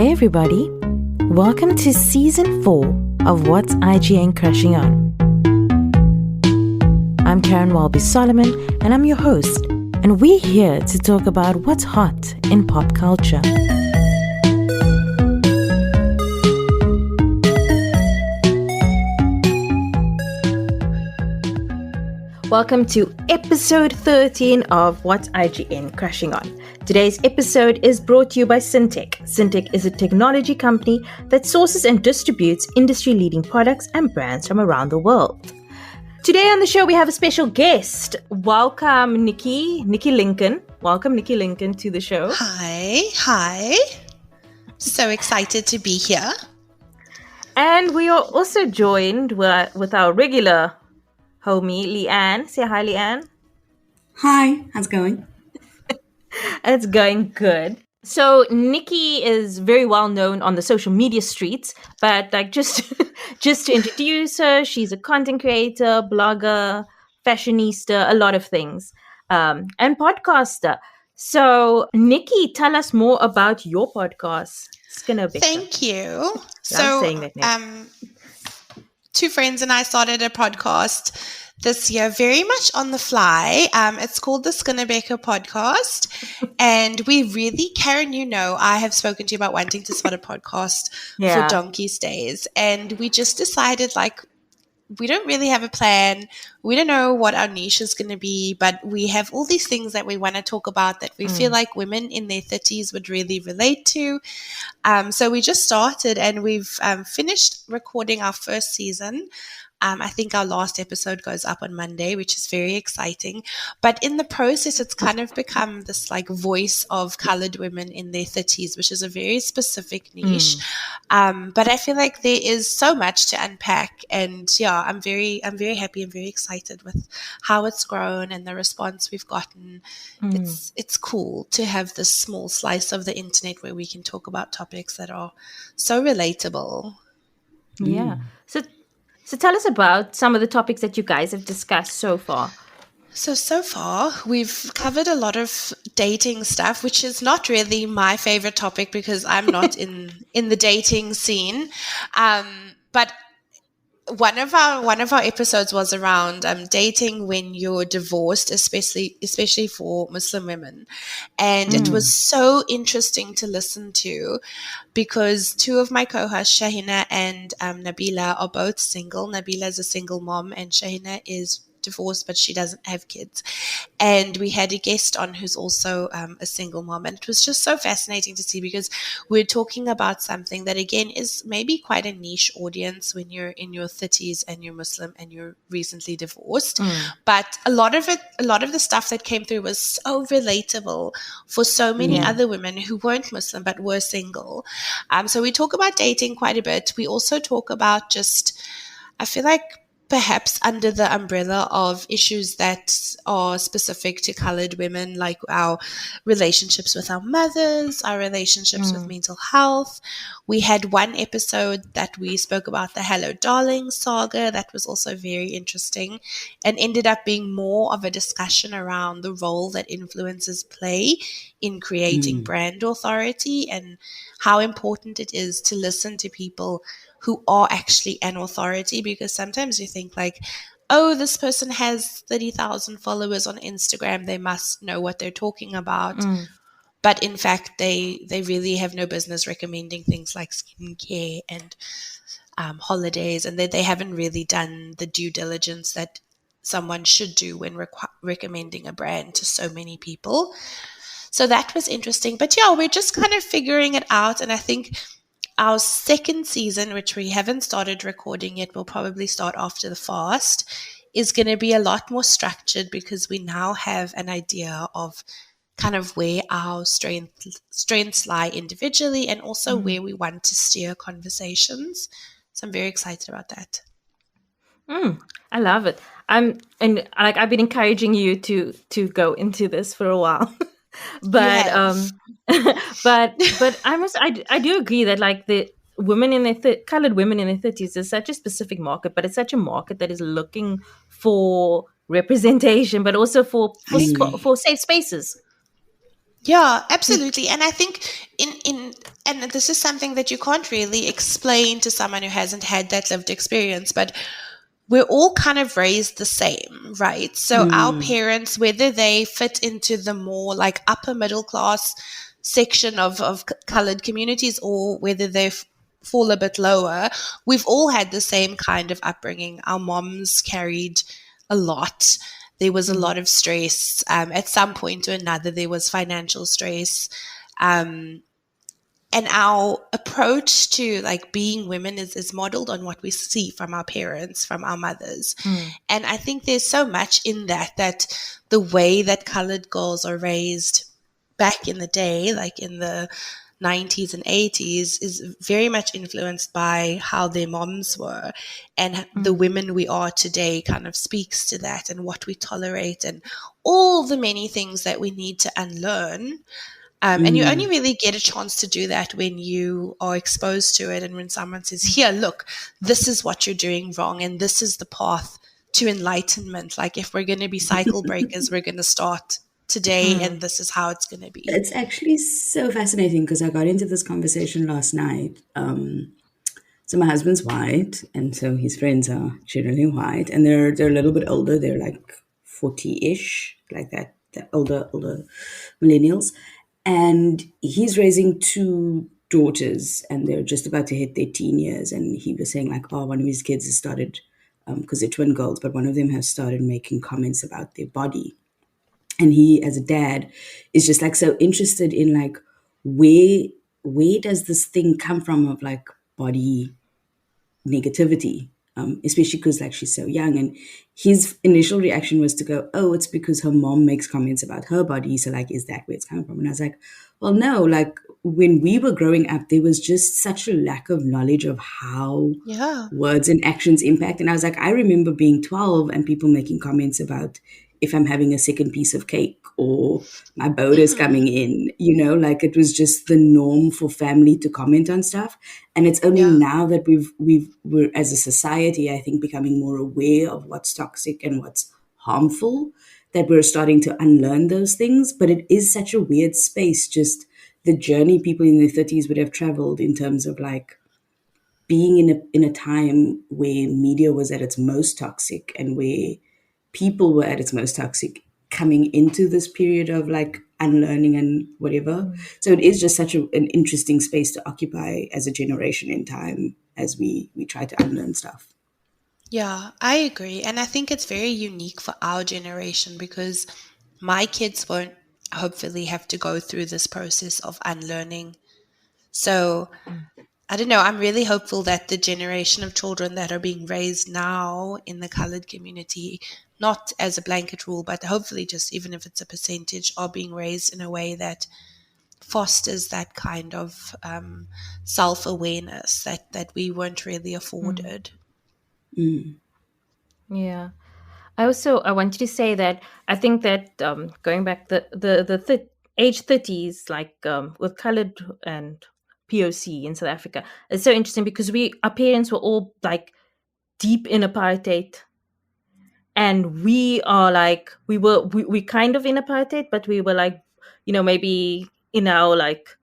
Hey everybody, welcome to Season 4 of What's IGN Crashing On. I'm Caryn Solomon and I'm your host, and we're here to talk about what's hot in pop culture. Welcome to episode 13 of What's IGN Crashing On. Today's episode is brought to you by Syntech. Syntech is a technology company that sources and distributes industry-leading products and brands from around the world. Today on the show, we have a special guest. Welcome, Nikki Lincoln. Welcome, Nikki Lincoln, to the show. Hi. So excited to be here. And we are also joined with our regular homie, Leanne. Say hi, Leanne. Hi, how's it going? It's going good. So Nikki is very well known on the social media streets, but just to introduce her, she's a content creator, blogger, fashionista, a lot of things, and podcaster. So Nikki, tell us more about your podcast, Skinne Bekke. Thank you. I'm saying that, Nick. Two friends and I started a podcast this year, very much on the fly. It's called the Skinne Bekke Podcast. And we really, Caryn, I have spoken to you about wanting to start a podcast for donkey's days. And we just decided, we don't really have a plan. We don't know what our niche is going to be, but we have all these things that we want to talk about that we feel like women in their 30s would really relate to. So we just started and we've finished recording our first season. I think our last episode goes up on Monday, which is very exciting. But in the process, it's kind of become this voice of colored women in their 30s, which is a very specific niche. But I feel like there is so much to unpack. And yeah, I'm very happy and very excited with how it's grown and the response we've gotten. It's cool to have this small slice of the internet where we can talk about topics that are so relatable. Yeah. So tell us about some of the topics that you guys have discussed so far. So far, we've covered a lot of dating stuff, which is not really my favorite topic because I'm not in the dating scene. But one of our episodes was around dating when you're divorced, especially for Muslim women. And it was so interesting to listen to because two of my co-hosts, Shahina and Nabila, are both single. Nabila is a single mom and Shahina is divorced, but she doesn't have kids. And we had a guest on who's also a single mom. And it was just so fascinating to see because we're talking about something that, again, is maybe quite a niche audience when you're in your 30s and you're Muslim and you're recently divorced. But a lot of the stuff that came through was so relatable for so many other women who weren't Muslim but were single. So we talk about dating quite a bit. We also talk about I feel like, perhaps under the umbrella of issues that are specific to colored women, like our relationships with our mothers, our relationships with mental health. We had one episode that we spoke about the Hello Darling saga. That was also very interesting and ended up being more of a discussion around the role that influencers play in creating brand authority and how important it is to listen to people who are actually an authority, because sometimes you think this person has 30,000 followers on Instagram, they must know what they're talking about. But in fact, they really have no business recommending things like skincare and holidays, and they haven't really done the due diligence that someone should do when recommending a brand to so many people. So that was interesting. But yeah, we're just kind of figuring it out, and I think our second season, which we haven't started recording yet, we'll probably start after the fast, is going to be a lot more structured because we now have an idea of kind of where our strengths lie individually and also where we want to steer conversations. So I'm very excited about that. I love it. I've been encouraging you to go into this for a while. But I do agree that the women in their colored women in their 30s is such a specific market, but it's such a market that is looking for representation, but also for safe spaces. Yeah, absolutely. And I think and this is something that you can't really explain to someone who hasn't had that lived experience, but we're all kind of raised the same, right? So our parents, whether they fit into the more like upper middle class section of colored communities or whether they fall a bit lower, we've all had the same kind of upbringing. Our moms carried a lot. There was a lot of stress. At some point or another, there was financial stress. And our approach to like being women is modeled on what we see from our parents, from our mothers. And I think there's so much in that the way that colored girls are raised back in the day, like in the 90s and 80s, is very much influenced by how their moms were. And the women we are today kind of speaks to that and what we tolerate and all the many things that we need to unlearn. And you only really get a chance to do that when you are exposed to it and when someone says, here, look, this is what you're doing wrong and this is the path to enlightenment. Like if we're going to be cycle breakers, we're going to start today and this is how it's going to be. It's actually so fascinating because I got into this conversation last night. So my husband's white, and so his friends are generally white, and they're a little bit older. They're like 40-ish, like that older millennials. And he's raising two daughters, and they're just about to hit their teen years. And he was saying like, oh, one of his kids has started, because they're twin girls, but one of them has started making comments about their body. And he, as a dad, is just like so interested in like, where does this thing come from of like body negativity, especially because like she's so young. And his initial reaction was to go, oh, it's because her mom makes comments about her body. So like, is that where it's coming from? And I was like, well, no, like when we were growing up, there was just such a lack of knowledge of how words and actions impact. And I was like, I remember being 12 and people making comments about if I'm having a second piece of cake or my boat is coming in, like it was just the norm for family to comment on stuff. And it's only now that we're as a society, I think, becoming more aware of what's toxic and what's harmful, that we're starting to unlearn those things. But it is such a weird space, just the journey people in their 30s would have traveled in terms of like being in a time where media was at its most toxic and where people were at its most toxic, coming into this period of like unlearning and whatever. So it is just such an interesting space to occupy as a generation in time as we try to unlearn stuff. Yeah, I agree. And I think it's very unique for our generation because my kids won't hopefully have to go through this process of unlearning. So I don't know, I'm really hopeful that the generation of children that are being raised now in the colored community, not as a blanket rule, but hopefully just even if it's a percentage, are being raised in a way that fosters that kind of self-awareness that we weren't really afforded. Yeah. I wanted to say that I think that going back the age 30s, like with colored and POC in South Africa, it's so interesting because our parents were all like deep in apartheid, and we are like we kind of in apartheid, but we were like maybe like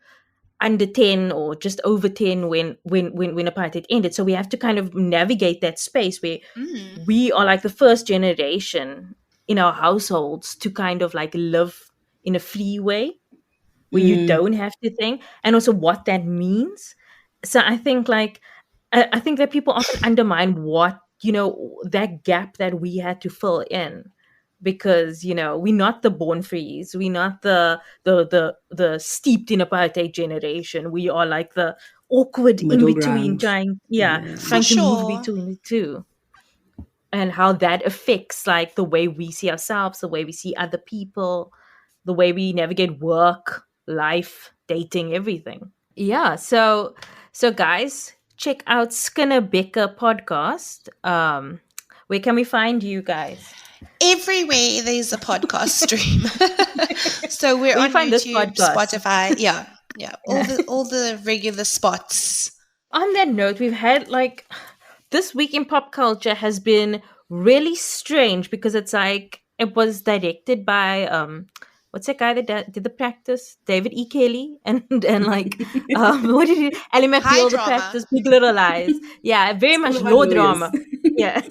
under 10 or just over 10 when apartheid ended. So we have to kind of navigate that space where we are like the first generation in our households to kind of like live in a free way where you don't have to think, and also what that means. So I think like I think that people often undermine what that gap that we had to fill in, because we're not the born frees, we're not the steeped in apartheid generation. We are like the awkward Middle in between, ground. trying to move between the two, and how that affects like the way we see ourselves, the way we see other people, the way we navigate work, life, dating, everything. Yeah, so guys, check out Skinne Bekke Podcast. Where can we find you guys? Everywhere there's a podcast stream. So we're on YouTube, Spotify. Yeah. All the regular spots. On that note, we've had like this week in pop culture has been really strange because it's like it was directed by what's that guy that did the practice? David E. Kelly and like what did he? Ally High McBeal, the drama. practice, Big Little Lies. Yeah, very It's all much about law lawyers. drama. Yeah,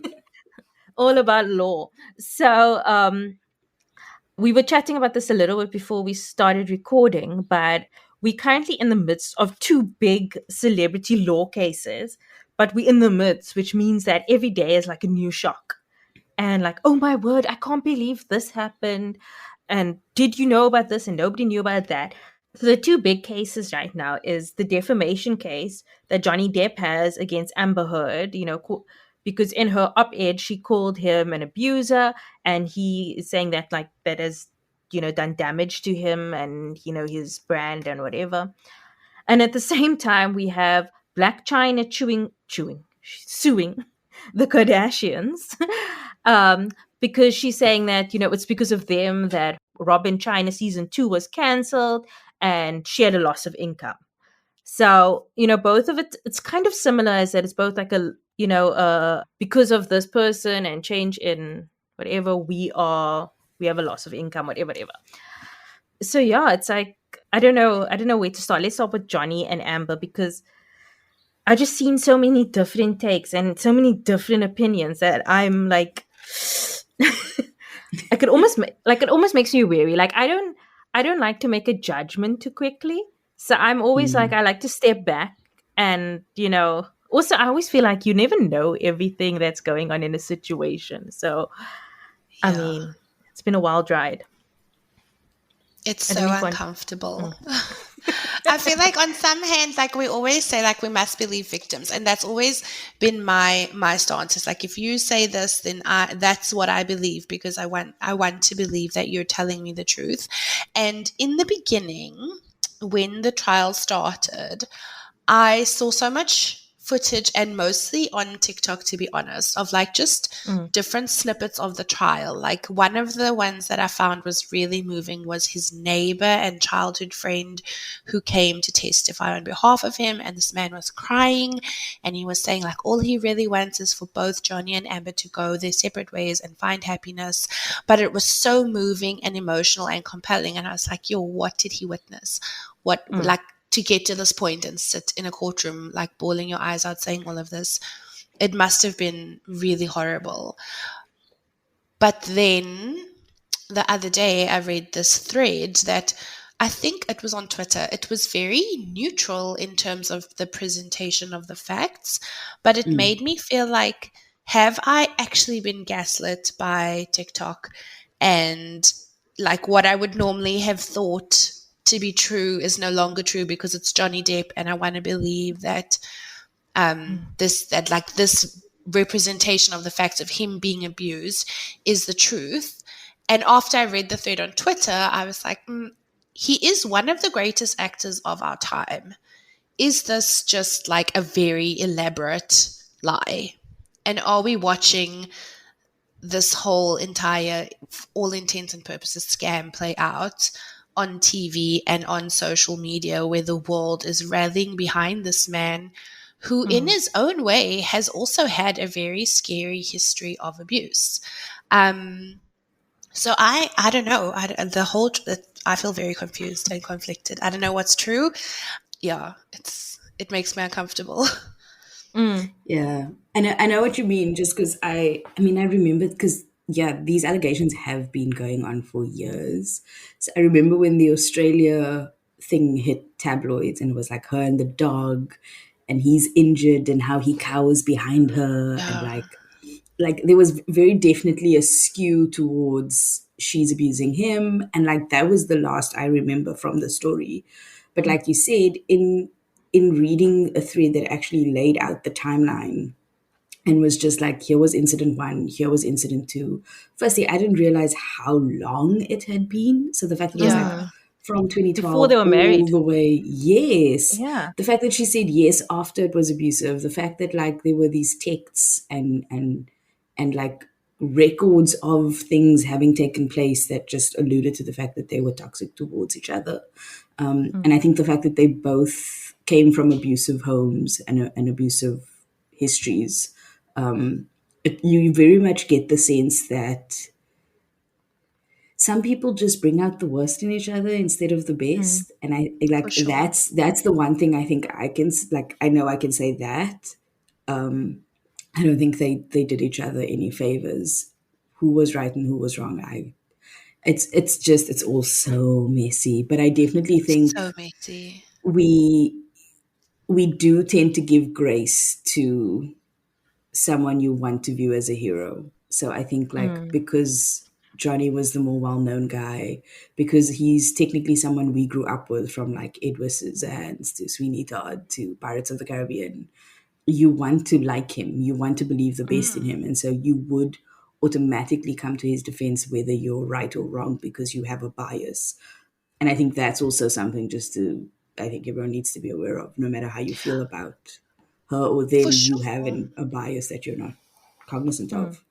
all about law. So we were chatting about this a little bit before we started recording, but we're currently in the midst of two big celebrity law cases. But we're in the midst, which means that every day is like a new shock. And like, oh my word, I can't believe this happened. And did you know about this? And nobody knew about that. So the two big cases right now is the defamation case that Johnny Depp has against Amber Heard, because in her op-ed, she called him an abuser, and he is saying that like that has, done damage to him and, his brand and whatever. And at the same time, we have Blac Chyna suing the Kardashians because she's saying that, it's because of them that Robin China season 2 was canceled and she had a loss of income. So, both of it, it's kind of similar as that it's both like because of this person and change in whatever we have a loss of income, whatever. So yeah, it's like, I don't know where to start. Let's start with Johnny and Amber because I just seen so many different takes and so many different opinions that I'm like, it almost makes me weary. Like I don't like to make a judgment too quickly. So I'm always like, I like to step back and, also I always feel like you never know everything that's going on in a situation. So, I mean, it's been a wild ride. It's so uncomfortable. I feel like on some hands, like we always say, like we must believe victims, and that's always been my stance. It's like if you say this, then that's what I believe because I want to believe that you're telling me the truth. And in the beginning, when the trial started, I saw so much footage and mostly on TikTok, to be honest, of like just different snippets of the trial. Like one of the ones that I found was really moving was his neighbor and childhood friend who came to testify on behalf of him. And this man was crying and he was saying like all he really wants is for both Johnny and Amber to go their separate ways and find happiness. But it was so moving and emotional and compelling. And I was like, yo, what did he witness? Like, to get to this point and sit in a courtroom, like bawling your eyes out, saying all of this, it must have been really horrible. But then the other day I read this thread that I think it was on Twitter. It was very neutral in terms of the presentation of the facts, but it made me feel like, have I actually been gaslit by TikTok? And like what I would normally have thought to be true is no longer true because it's Johnny Depp, and I want to believe that this representation of the facts of him being abused is the truth. And after I read the thread on Twitter, I was like, he is one of the greatest actors of our time. Is this just like a very elaborate lie? And are we watching this whole entire, all intents and purposes, scam play out on TV and on social media where the world is rallying behind this man who in his own way has also had a very scary history of abuse. So I don't know. I feel very confused and conflicted. I don't know what's true. Yeah, it makes me uncomfortable. Yeah, I know what you mean. Just because I remember because these allegations have been going on for years. So I remember when the Australia thing hit tabloids and it was like her and the dog, and he's injured and how he cowers behind her, and like there was very definitely a skew towards she's abusing him, and like that was the last I remember from the story. But like you said, in reading a thread that actually laid out the timeline and was just like, here was incident 1, here was incident 2. Firstly, I didn't realize how long it had been. So the fact that it was like from 2012 before they were married all the way, yes. Yeah. The fact that she said yes after it was abusive, the fact that like there were these texts and like records of things having taken place that just alluded to the fact that they were toxic towards each other. And I think the fact that they both came from abusive homes and abusive histories, you very much get the sense that some people just bring out the worst in each other instead of the best. And I For like sure. that's the one thing I think I can like, I know I can say that. I don't think they did each other any favors. Who was right and who was wrong? It's all so messy. But I definitely think So messy. we do tend to give grace to someone you want to view as a hero. So I think like because Johnny was the more well-known guy, because he's technically someone we grew up with from like Edward Scissorhands to Sweeney Todd to Pirates of the Caribbean, you want to like him, you want to believe the best in him. And so you would automatically come to his defense whether you're right or wrong because you have a bias. And I think that's also something I think everyone needs to be aware of, no matter how you feel about her or For them, you have sure. a bias that you're not cognizant of.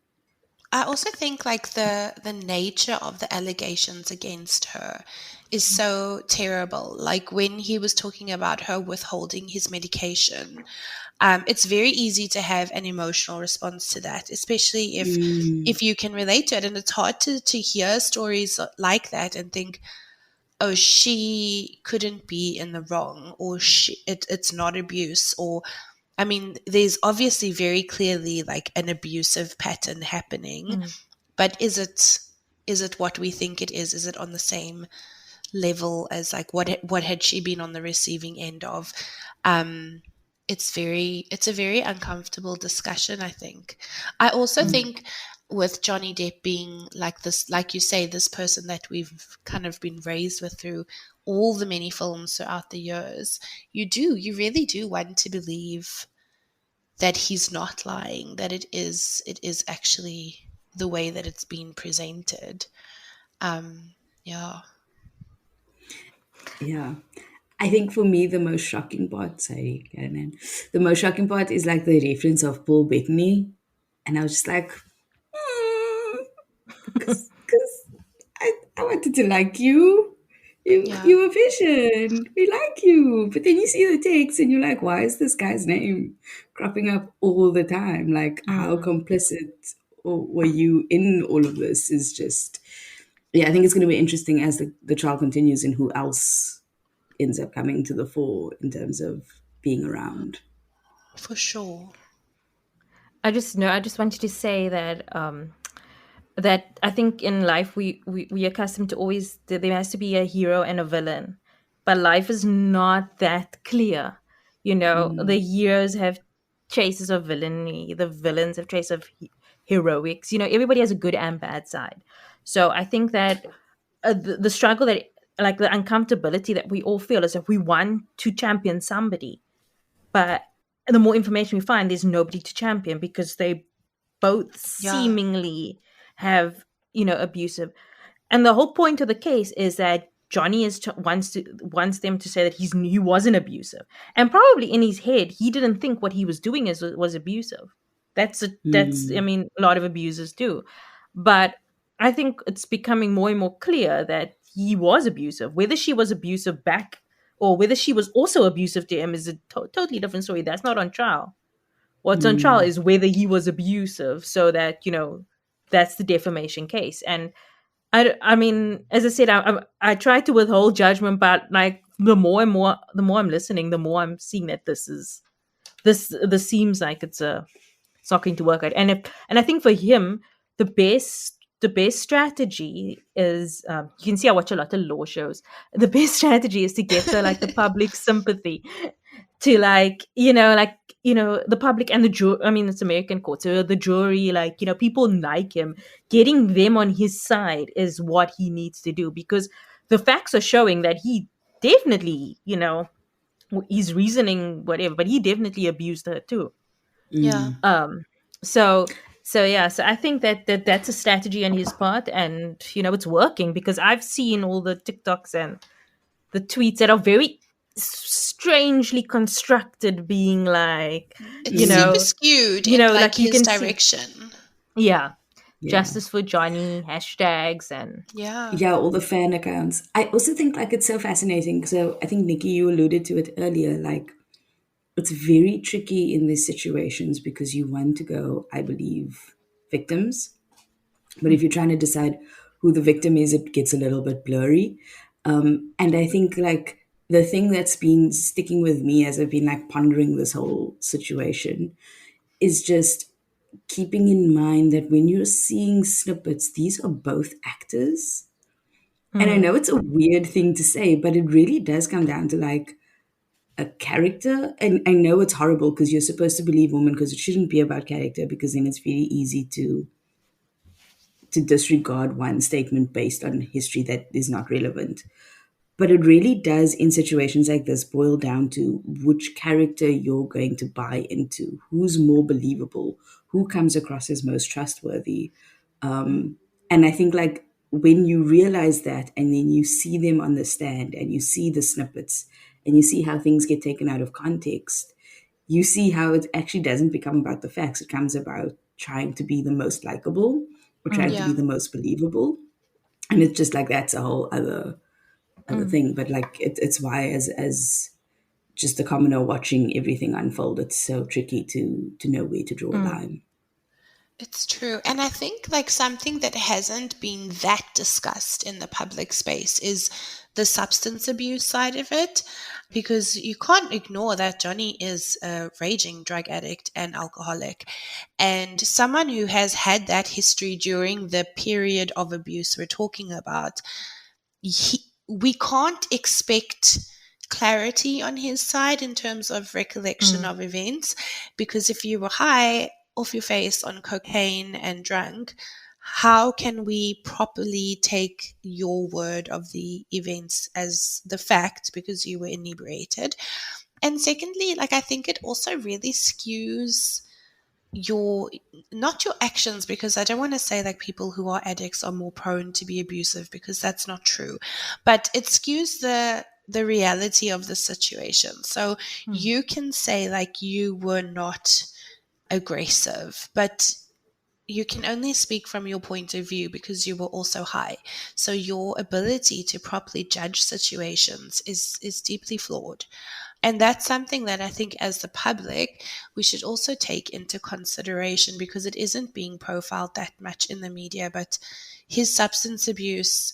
I also think like the nature of the allegations against her is so terrible. Like when he was talking about her withholding his medication, it's very easy to have an emotional response to that, especially if you can relate to it. And it's hard to hear stories like that and think, oh, she couldn't be in the wrong, or it's not abuse, or I mean, there's obviously very clearly like an abusive pattern happening, but is it what we think it is? Is it on the same level as like what had she been on the receiving end of? It's a very uncomfortable discussion, I think. I also think with Johnny Depp being like this, like you say, this person that we've kind of been raised with through all the many films throughout the years, you really do want to believe that he's not lying, that it is actually the way that it's been presented. Yeah. Yeah. I think for me, the most shocking part, sorry, Caryn, the most shocking part is like the reference of Paul Bettany. And I was just like, because I wanted to like you. Yeah. You were vision. We like you. But then you see the text and you're like, why is this guy's name cropping up all the time? Like, how complicit were you in all of this is just, yeah, I think it's going to be interesting as the trial continues and who else ends up coming to the fore in terms of being around. For sure. I just wanted to say that I think in life we accustomed to always there has to be a hero and a villain, but life is not that clear. The heroes have traces of villainy, the villains have traces of heroics. Everybody has a good and bad side. So I think that the struggle that, like the uncomfortability that we all feel, is if we want to champion somebody, but the more information we find, there's nobody to champion because they both Yeah. seemingly have, abusive. And the whole point of the case is that Johnny wants them to say that he wasn't abusive, and probably in his head he didn't think what he was doing was abusive. That's I mean, a lot of abusers do, but I think it's becoming more and more clear that he was abusive. Whether she was abusive back or whether she was also abusive to him is a totally different story. That's not on trial. What's on trial is whether he was abusive, so that that's the defamation case. And I mean, as I said, I try to withhold judgment, but like the more I'm listening, the more I'm seeing that this seems like it's not going to work out. And I think for him, the best strategy is, you can see I watch a lot of law shows. The best strategy is to get the public sympathy, to the public and the jury. I mean, it's American court, so the jury, people like him. Getting them on his side is what he needs to do, because the facts are showing that he definitely, he's reasoning whatever, but he definitely abused her too. Yeah. So I think that's a strategy on his part, and it's working, because I've seen all the TikToks and the tweets that are very strangely constructed, being like, It's super skewed in like you his can see, direction. yeah, Yeah. justice for Johnny hashtags and Yeah. Yeah, all the fan accounts. I also think like it's so fascinating. So I think Nikki, you alluded to it earlier. Like it's very tricky in these situations because you want to go, I believe, victims. But if you're trying to decide who the victim is, it gets a little bit blurry. And I think like the thing that's been sticking with me as I've been like pondering this whole situation is just keeping in mind that when you're seeing snippets, these are both actors. And I know it's a weird thing to say, but it really does come down to like a character. And I know it's horrible because you're supposed to believe women because it shouldn't be about character, because then it's very easy to disregard one statement based on history that is not relevant. But it really does, in situations like this, boil down to which character you're going to buy into, who's more believable, who comes across as most trustworthy. And I think like when you realize that, and then you see them on the stand and you see the snippets and you see how things get taken out of context, you see how it actually doesn't become about the facts. It comes about trying to be the most likable or trying to be the most believable. And it's just like, that's a whole other thing. But like, it's why as just a commoner watching everything unfold, it's so tricky to know where to draw a line. It's true. And I think like something that hasn't been that discussed in the public space is the substance abuse side of it, because you can't ignore that Johnny is a raging drug addict and alcoholic, and someone who has had that history during the period of abuse we're talking about. We can't expect clarity on his side in terms of recollection of events, because if you were high off your face on cocaine and drunk, how can we properly take your word of the events as the fact because you were inebriated? And secondly, like I think it also really skews not your actions, because I don't want to say like people who are addicts are more prone to be abusive, because that's not true, but it skews the reality of the situation. So you can say like you were not aggressive, but you can only speak from your point of view because you were also high. So your ability to properly judge situations is deeply flawed. And that's something that I think as the public, we should also take into consideration, because it isn't being profiled that much in the media. But his substance abuse,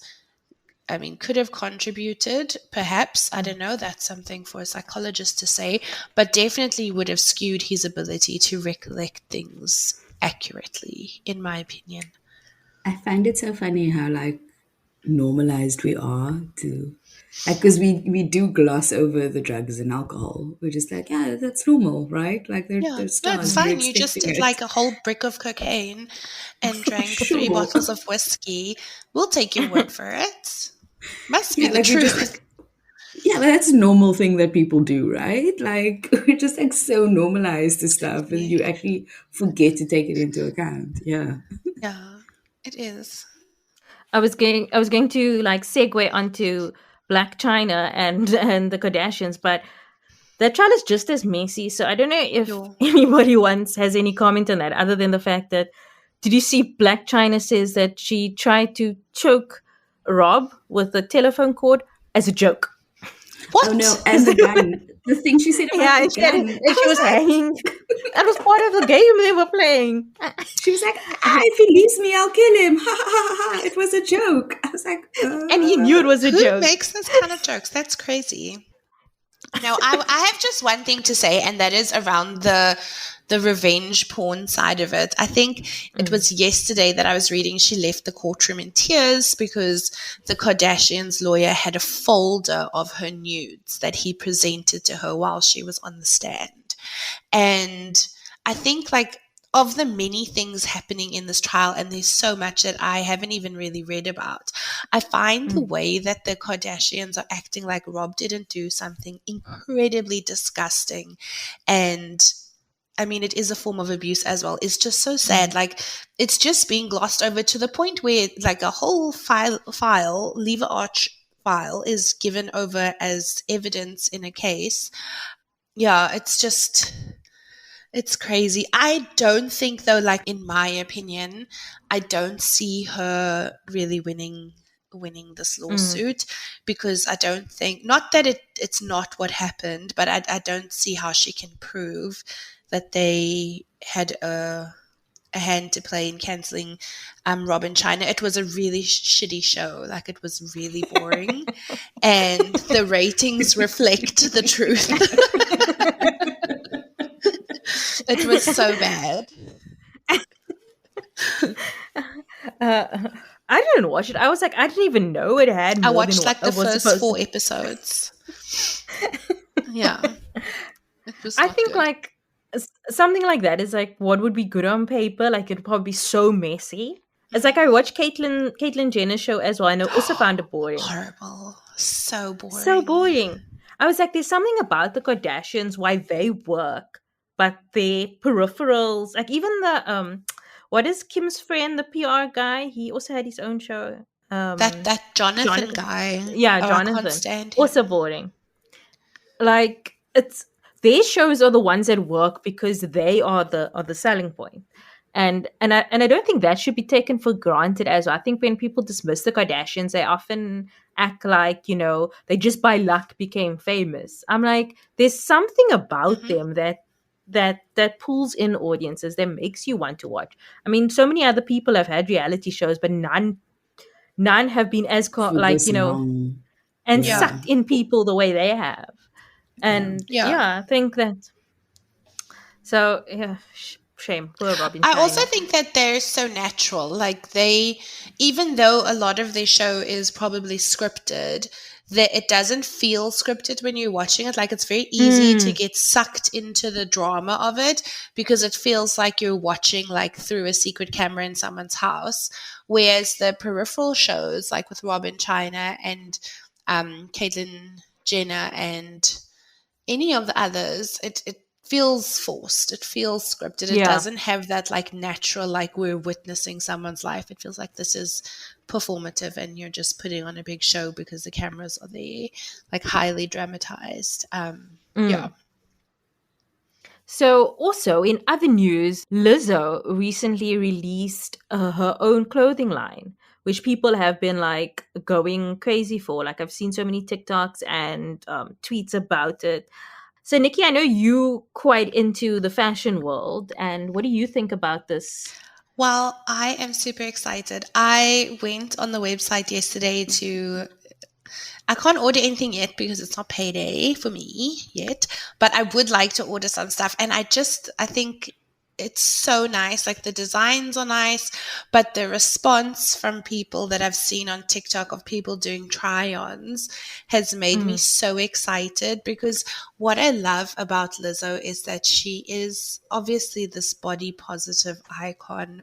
I mean, could have contributed, perhaps. I don't know. That's something for a psychologist to say, but definitely would have skewed his ability to recollect things accurately, in my opinion. I find it so funny how like normalized we are to like, because we do gloss over the drugs and alcohol. We're just like, yeah, that's normal, right? Like they're Yeah, no, stars. it's We're fine. You just expecting did it. like a whole brick of cocaine and drank 3 Sure. bottles of whiskey. We'll take your word for it. Must be Yeah, the like we're just truth. like, yeah, that's a normal thing that people do, right? Like we're just like so normalized to stuff, and you actually forget to take it into account. Yeah. Yeah, it is. I was going to like segue onto Blac Chyna and the Kardashians, but that trial is just as messy. So I don't know if Sure. anybody has any comment on that, other than the fact that, did you see Blac Chyna says that she tried to choke Rob with a telephone cord as a joke? What? Oh no, and the gun. The thing she said about Yeah, the and she, had, gun. and she was hanging. That was part of the game they were playing. She was like, if he leaves me, I'll kill him. Ha ha ha ha. It was a joke. I was like, And he knew it was a Who joke. makes this kind of jokes? That's crazy. Now, I have just one thing to say, and that is around the revenge porn side of it. I think it was yesterday that I was reading she left the courtroom in tears because the Kardashians' lawyer had a folder of her nudes that he presented to her while she was on the stand. And I think like of the many things happening in this trial, and there's so much that I haven't even really read about, I find the way that the Kardashians are acting like Rob didn't do something incredibly disgusting, and I mean, it is a form of abuse as well. It's just so sad. Like, it's just being glossed over to the point where, like, a whole lever arch file is given over as evidence in a case. Yeah, it's crazy. I don't think, though, like, in my opinion, I don't see her really winning this lawsuit, because I don't think, not that it's not what happened, but I don't see how she can prove that they had a a hand to play in cancelling Blac Chyna. It was a really shitty show. Like, it was really boring. And the ratings reflect the truth. It was so bad. I didn't watch it. I was like, I didn't even know it had more I watched than like what the it was first supposed 4 to. episodes. Yeah. It was I not think good. like something like that is like what would be good on paper. Like it'd probably be so messy. It's like I watched Caitlyn Jenner's show as well, and I also found it boring. Horrible. So boring. So boring. I was like, there's something about the Kardashians why they work, but their peripherals, like even the what is Kim's friend, the PR guy? He also had his own show. That Jonathan guy. Yeah, Oh, I can't Jonathan. stand him. Also boring. Like it's their shows are the ones that work because they are the selling point. And I don't think that should be taken for granted as well. I think when people dismiss the Kardashians, they often act like, you know, they just by luck became famous. I'm like, there's something about them that pulls in audiences, that makes you want to watch. I mean, so many other people have had reality shows, but none have been as For like, this you know, long. and Yeah. sucked in people the way they have. And Yeah. I think that. So yeah, shame, poor Robin. I Chyna. also think that they're so natural. Like they, even though a lot of their show is probably scripted, that it doesn't feel scripted when you're watching it. Like it's very easy to get sucked into the drama of it because it feels like you're watching like through a secret camera in someone's house. Whereas the peripheral shows, like with Blac Chyna and Caitlyn Jenner and any of the others, it feels forced. It feels scripted. It doesn't have that like natural, like we're witnessing someone's life. It feels like this is performative and you're just putting on a big show because the cameras are there, like highly dramatized. Yeah. So also in other news, Lizzo recently released her own clothing line, which people have been like going crazy for. Like I've seen so many TikToks and tweets about it. So Nikki, I know you quite into the fashion world, and what do you think about this? Well, I am super excited. I went on the website yesterday I can't order anything yet because it's not payday for me yet, but I would like to order some stuff. And I think it's so nice. Like the designs are nice, but the response from people that I've seen on TikTok of people doing try-ons has made me so excited, because what I love about Lizzo is that she is obviously this body positive icon,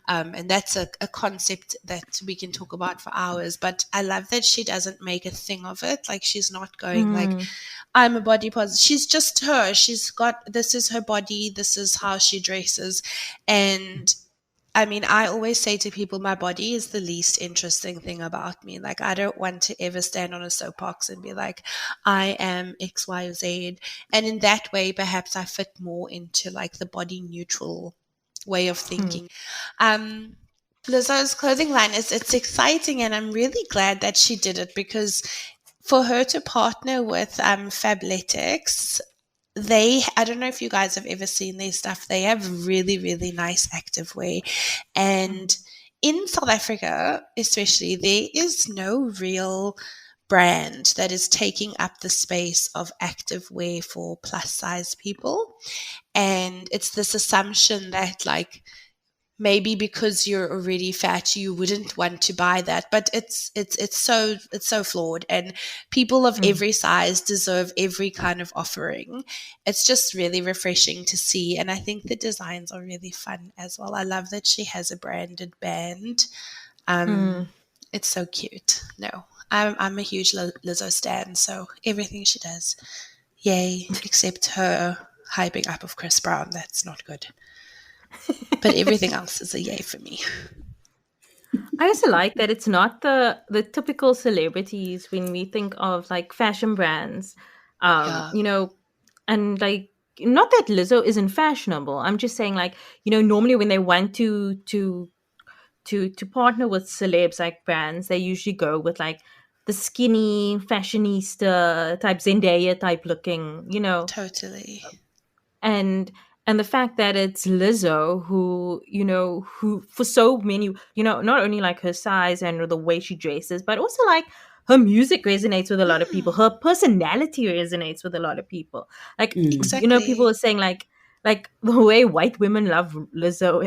and that's a concept that we can talk about for hours, but I love that she doesn't make a thing of it. Like she's not going like, I'm a body positive. She's just her. This is her body. This is how she dresses. And I mean, I always say to people, my body is the least interesting thing about me. Like, I don't want to ever stand on a soapbox and be like, I am X, Y, or Z. And in that way, perhaps I fit more into like the body neutral way of thinking. Lizzo's clothing line it's exciting, and I'm really glad that she did it, because for her to partner with Fabletics, I don't know if you guys have ever seen their stuff. They have really, really nice activewear. And in South Africa, especially, there is no real brand that is taking up the space of activewear for plus size people. And it's this assumption that like, maybe because you're already fat, you wouldn't want to buy that, but it's so flawed, and people of every size deserve every kind of offering. It's just really refreshing to see, and I think the designs are really fun as well. I love that she has a branded band. It's so cute. No, I'm a huge Lizzo stan, so everything she does, yay, except her hyping up of Chris Brown. That's not good. But everything else is a yay for me. I also like that it's not the typical celebrities when we think of like fashion brands, you know, and like, not that Lizzo isn't fashionable. I'm just saying, like, you know, normally when they want to partner with celebs like brands, they usually go with like the skinny fashionista type, Zendaya type looking, you know. Totally. And And the fact that it's Lizzo who for so many, not only like her size and the way she dresses, but also like her music resonates with a lot of people. Her personality resonates with a lot of people. Like, people are saying like the way white women love Lizzo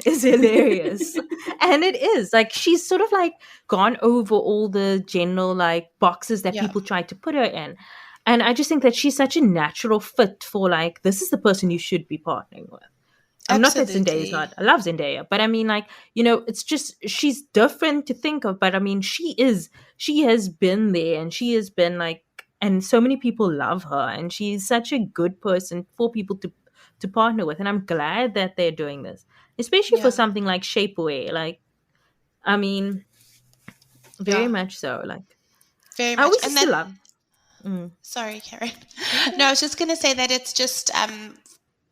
is hilarious. And it is like, she's sort of like gone over all the general like boxes that people try to put her in. And I just think that she's such a natural fit for like, this is the person you should be partnering with. I'm not that Zendaya's not. I love Zendaya. But I mean, like, it's just, she's different to think of. But I mean, she has been there, and she has been like, and so many people love her. And she's such a good person for people to partner with. And I'm glad that they're doing this, especially for something like Shapewear. Like, I mean, very much so. Like, very much. I always used to love. Sorry, Caryn. No, I was just going to say that it's just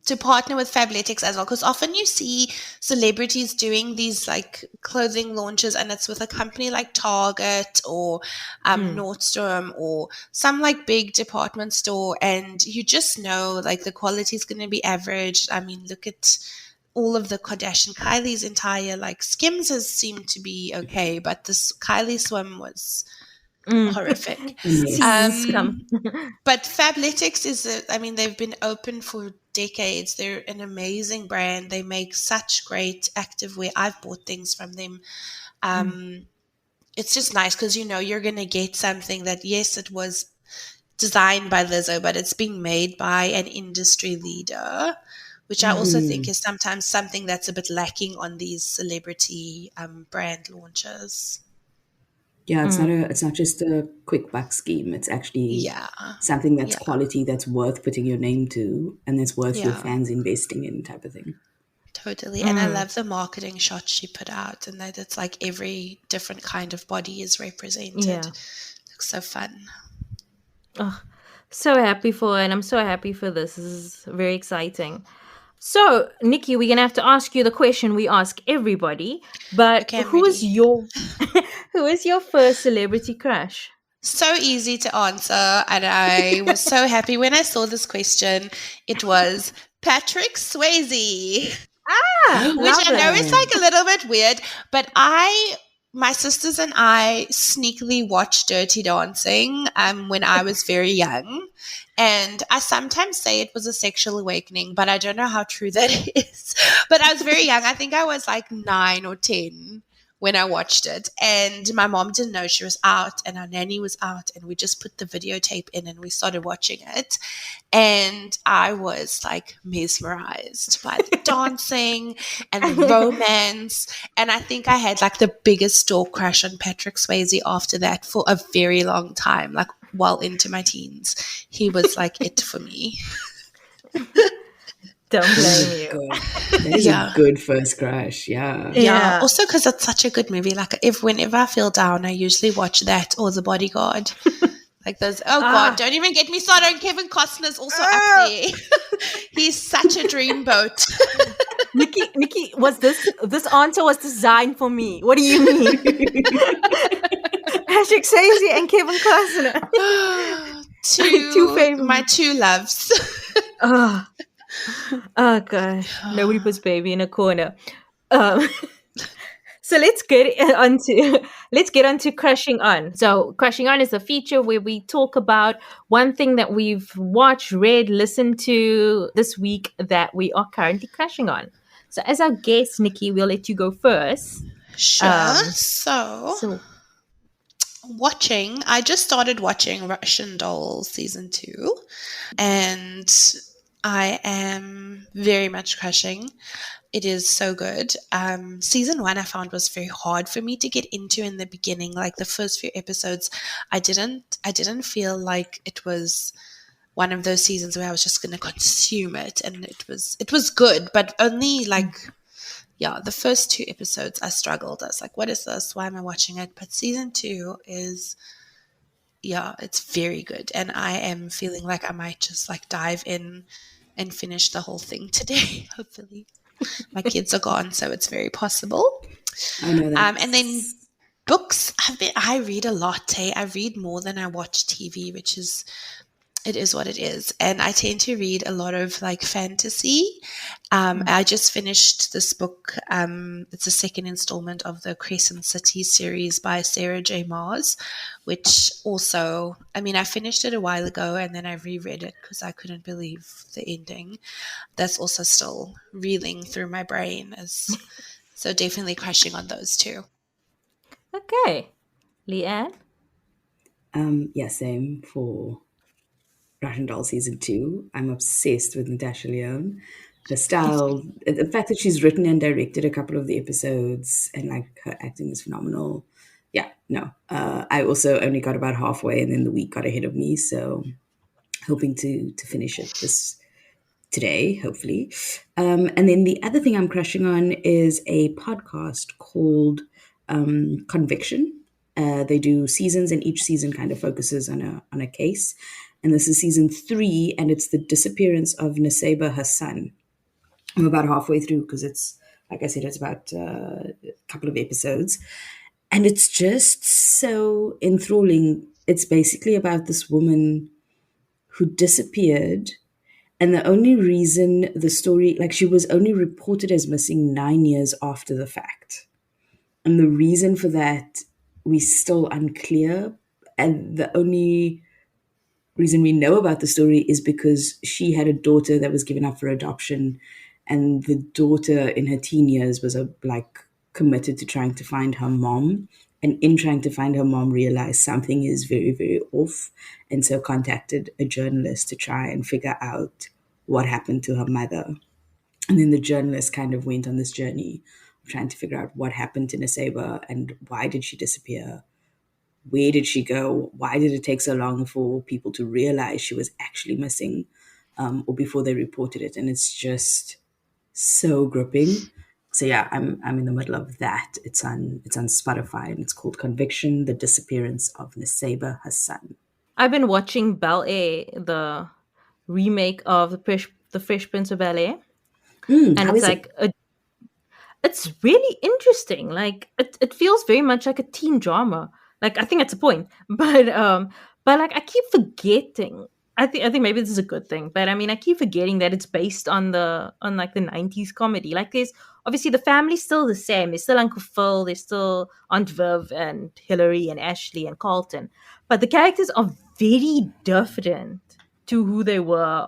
to partner with Fabletics as well, because often you see celebrities doing these like clothing launches, and it's with a company like Target or Nordstrom or some like big department store, and you just know like the quality is going to be average. I mean, look at all of the Kardashian. Kylie's entire like Skims has seemed to be okay, but this Kylie swim was horrific. But Fabletics they've been open for decades. They're an amazing brand. They make such great activewear. I've bought things from them. It's just nice because you're going to get something that, yes, it was designed by Lizzo, but it's being made by an industry leader, which I also think is sometimes something that's a bit lacking on these celebrity brand launches. Yeah, it's not just a quick buck scheme. It's actually something that's quality, that's worth putting your name to, and that's worth your fans investing in, type of thing. Totally. And I love the marketing shots she put out, and that it's like every different kind of body is represented. Yeah. Looks so fun. Oh, so happy for her, and I'm so happy for this. This is very exciting. So, Nikki, we're going to have to ask you the question we ask everybody, but okay, who is your first celebrity crush? So easy to answer, and I was so happy when I saw this question. It was Patrick Swayze. Which I know is like a little bit weird, but my sisters and I sneakily watched Dirty Dancing when I was very young. And I sometimes say it was a sexual awakening, but I don't know how true that is. But I was very young. I think I was like 9 or 10 when I watched it. And my mom didn't know she was out, and our nanny was out, and we just put the videotape in and we started watching it. And I was like mesmerized by the dancing and the romance. And I think I had like the biggest stalk crush on Patrick Swayze after that for a very long time, like well into my teens. He was like it for me. Don't blame you. That is a good first crush. Yeah. Also because it's such a good movie. Like whenever I feel down, I usually watch that or The Bodyguard. Like those. Oh God! Don't even get me started on Kevin Costner's also up there. He's such a dreamboat. Nikki, was this answer was designed for me? What do you mean? Patrick Swayze and Kevin Costner. Two favorites. My two loves. Oh gosh, nobody puts baby in a corner. So let's get onto Crushing On. So Crushing On is a feature where we talk about one thing that we've watched, read, listened to this week that we are currently crushing on. So as our guest, Nikki, we'll let you go first. Sure. So I just started watching Russian Doll season 2, and I am very much crushing. It is so good. Season 1 I found was very hard for me to get into in the beginning. Like the first few episodes, I didn't feel like it was one of those seasons where I was just going to consume it, and it was good, but only like the first 2 episodes I struggled. I was like, what is this? Why am I watching it? But season 2 is it's very good, and I am feeling like I might just like dive in and finish the whole thing today, hopefully. My kids are gone, so it's very possible. I know that. And then books, I read a lot. I read more than I watch TV, which is it is what it is. And I tend to read a lot of like fantasy. I just finished this book. It's the second installment of the Crescent City series by Sarah J. Maas, which also, I mean, I finished it a while ago and then I reread it because I couldn't believe the ending. That's also still reeling through my brain. So definitely crushing on those two. Okay. Leanne? Yeah, same for Russian Doll Season 2. I'm obsessed with Natasha Lyonne. The style, the fact that she's written and directed a couple of the episodes, and like her acting is phenomenal. Yeah, no. I also only got about halfway, and then the week got ahead of me, so hoping to finish it today, hopefully. And then the other thing I'm crushing on is a podcast called Conviction. They do seasons, and each season kind of focuses on a case. And this is season 3, and it's the disappearance of Nuseiba Hasan. I'm about halfway through because it's, like I said, it's about a couple of episodes. And it's just so enthralling. It's basically about this woman who disappeared. And the only reason the story, like she was only reported as missing 9 years after the fact. And the reason for that, we're still unclear. And the only reason we know about the story is because she had a daughter that was given up for adoption. And the daughter in her teen years was committed to trying to find her mom. And in trying to find her mom, realized something is very, very off. And so contacted a journalist to try and figure out what happened to her mother. And then the journalist kind of went on this journey of trying to figure out what happened to Nuseiba and why did she disappear? Where did she go? Why did it take so long for people to realize she was actually missing, or before they reported it? And it's just so gripping. So yeah, I'm in the middle of that. It's on Spotify and it's called Conviction: The Disappearance of Nuseiba Hasan. I've been watching Bel-Air, the remake of the Fresh Prince of Bel-Air, and it's like it's really interesting. Like it feels very much like a teen drama. Like I think that's the point, but like I keep forgetting. I think maybe this is a good thing, but I mean I keep forgetting that it's based on like the 90s comedy. Like there's obviously the family's still the same. There's still Uncle Phil, there's still Aunt Viv and Hillary and Ashley and Carlton, but the characters are very different to who they were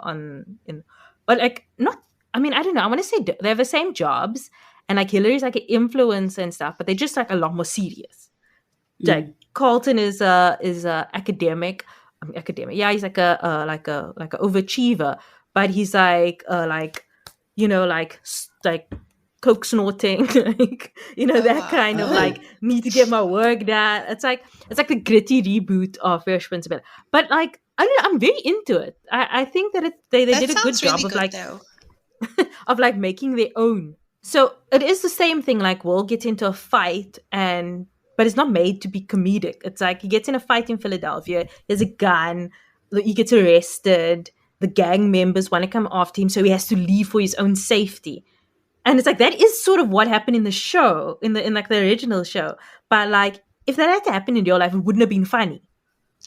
but like not. I mean I don't know. I want to say they have the same jobs, and like Hillary's like an influencer and stuff, but they're just like a lot more serious. Like Carlton is a academic. Yeah, he's like a overachiever, but he's like coke snorting, that kind of like need to get my work done. It's like the gritty reboot of Fresh Prince of Bel-Air. But like I'm very into it. I think that they did a good job of like of like making their own. So it is the same thing. Like Will gets into a fight but it's not made to be comedic. It's like he gets in a fight in Philadelphia. He has a gun. He gets arrested. The gang members want to come after him, so he has to leave for his own safety. And it's like that is sort of what happened in the show, in like the original show. But like if that had to happen in your life, it wouldn't have been funny.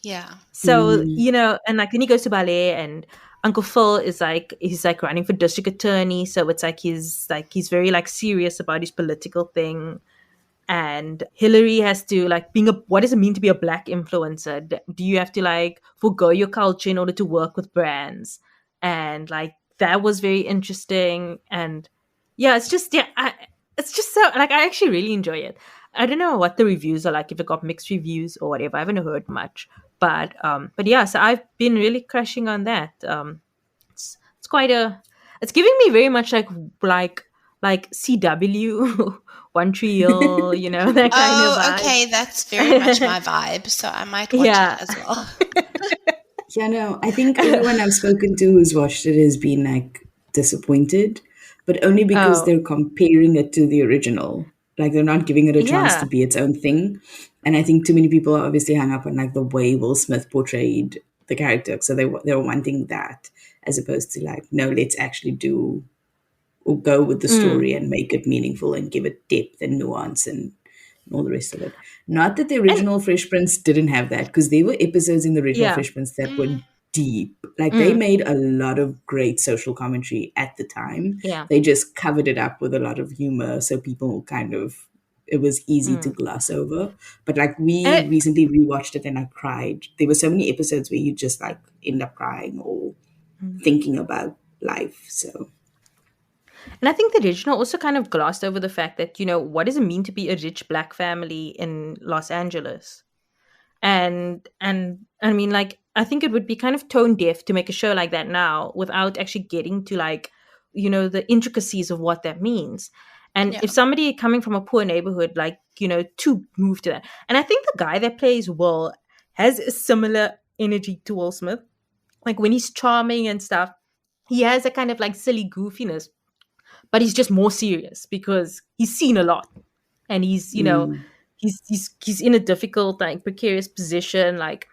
Yeah. So and like then he goes to Bel-Air, and Uncle Phil is like he's like running for district attorney. So it's like he's very like serious about his political thing. And Hillary has to like what does it mean to be a Black influencer? Do you have to like forgo your culture in order to work with brands? And like that was very interesting. And yeah, it's just so like I actually really enjoy it. I don't know what the reviews are like, if it got mixed reviews or whatever. I haven't heard much, but yeah, so I've been really crushing on that. It's it's giving me very much like CW. One Tree Hill, that kind of vibe. Okay, that's very much my vibe, so I might watch it as well. Yeah, no, I think everyone I've spoken to who's watched it has been like disappointed, but only because they're comparing it to the original. Like they're not giving it a chance to be its own thing. And I think too many people are obviously hung up on like the way Will Smith portrayed the character, so they were wanting that as opposed to like, no, let's actually do or go with the story and make it meaningful and give it depth and nuance and all the rest of it. Not that the original Fresh Prince didn't have that, because there were episodes in the original Fresh Prince that were deep. Like they made a lot of great social commentary at the time. Yeah. They just covered it up with a lot of humor, so people it was easy to gloss over. But like we recently rewatched it and I cried. There were so many episodes where you just like end up crying or thinking about life. So. And I think the original also kind of glossed over the fact that, what does it mean to be a rich Black family in Los Angeles? And I mean, like, I think it would be kind of tone deaf to make a show like that now without actually getting to like, the intricacies of what that means. And if somebody coming from a poor neighborhood, like, to move to that. And I think the guy that plays Will has a similar energy to Will Smith. Like when he's charming and stuff, he has a kind of like silly goofiness, but he's just more serious because he's seen a lot and he's, he's in a difficult, like precarious position, like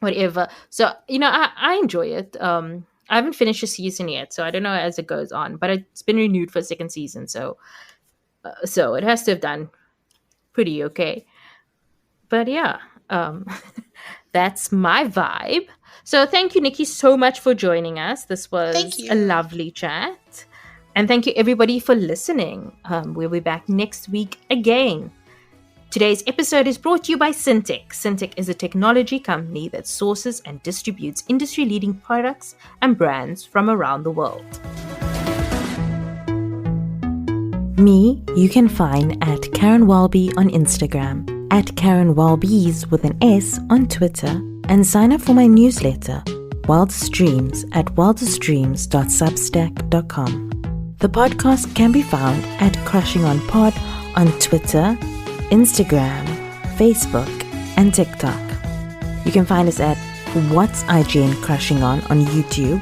whatever. So, I enjoy it. I haven't finished the season yet, so I don't know as it goes on, but it's been renewed for a second season. So it has to have done pretty okay. But yeah, that's my vibe. So thank you, Nikki, so much for joining us. This was a lovely chat. And thank you, everybody, for listening. We'll be back next week again. Today's episode is brought to you by Syntech. Syntech is a technology company that sources and distributes industry-leading products and brands from around the world. Me, you can find at Caryn Welby on Instagram, at Caryn Welbys with an S on Twitter, and sign up for my newsletter, Wildest Dreams, at wildestdreams.substack.com. The podcast can be found at Crushing on Pod on Twitter, Instagram, Facebook, and TikTok. You can find us at What's IGN Crushing On YouTube,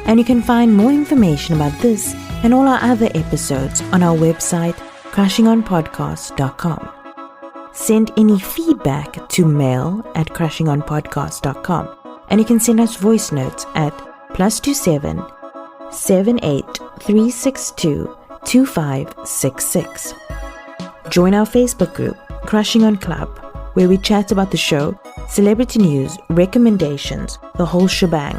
and you can find more information about this and all our other episodes on our website, crushingonpodcast.com. Send any feedback to mail@crushingonpodcast.com, and you can send us voice notes at +27 78362 2566. Join our Facebook group, Crushing On Club, where we chat about the show, celebrity news, recommendations, the whole shebang.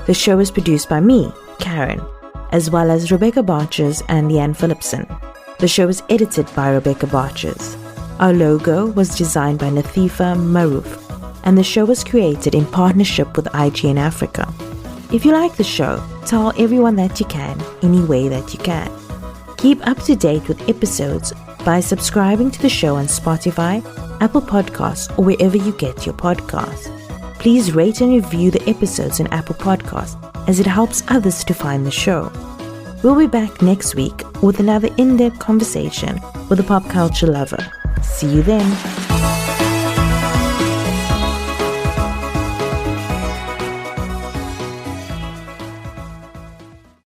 The show is produced by me, Caryn, as well as Rebecca Barches and Leanne Phillipson. The show is edited by Rebecca Barches. Our logo was designed by Nuseiba Maroof, and the show was created in partnership with IGN Africa. If you like the show, tell everyone that you can, any way that you can. Keep up to date with episodes by subscribing to the show on Spotify, Apple Podcasts, or wherever you get your podcasts. Please rate and review the episodes on Apple Podcasts, as it helps others to find the show. We'll be back next week with another in-depth conversation with a pop culture lover. See you then.